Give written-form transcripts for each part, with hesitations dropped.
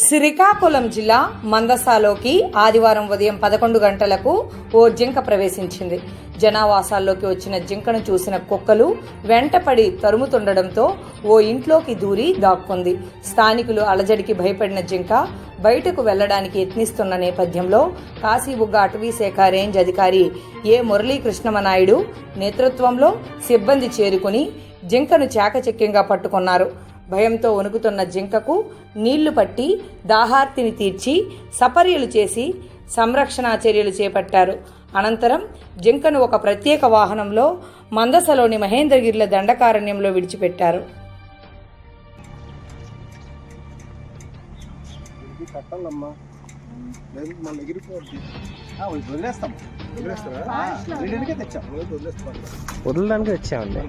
శ్రీకాకుళం జిల్లా మందసాలోకి ఆదివారం ఉదయం 11 గంటలకు ఓ జింక ప్రవేశించింది. జనావాసాల్లోకి వచ్చిన జింకను చూసిన కుక్కలు వెంటపడి తరుముతుండడంతో ఓ ఇంట్లోకి దూరి దాక్కుంది. స్థానికులు అలజడికి భయపడిన జింక బయటకు వెళ్లడానికి యత్నిస్తున్న నేపథ్యంలో కాశీబుగ్గ అటవీశాఖ రేంజ్ అధికారి ఏ మురళీకృష్ణమనాయుడు నేతృత్వంలో సిబ్బంది చేరుకుని జింకను చాకచక్యంగా పట్టుకున్నారు. భయంతో వణుకుతున్న జింకకు నీళ్లు పట్టి దాహార్తిని తీర్చి సపర్యలు చేసి సంరక్షణ చర్యలు చేపట్టారు. అనంతరం జింకను ఒక ప్రత్యేక వాహనంలో మందసలోని మహేంద్రగిరిల దండకారణ్యంలో విడిచిపెట్టారు. వదలడానికి వచ్చామండి.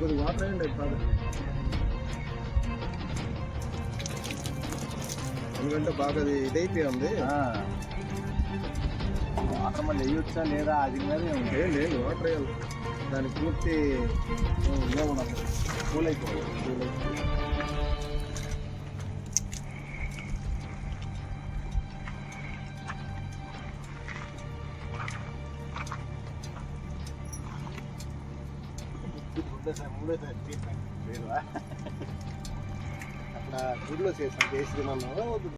ఎందుకంటే బాగా అది ఇదైపోయి ఉంది. వాటర్ మళ్ళీ వేయొచ్చా లేదా అది నేను వాటర్ వేయాలి, దాని పూర్తి కూల్ అయిపోవాలి. అక్కడ గుడిలో చేసాం, చేసి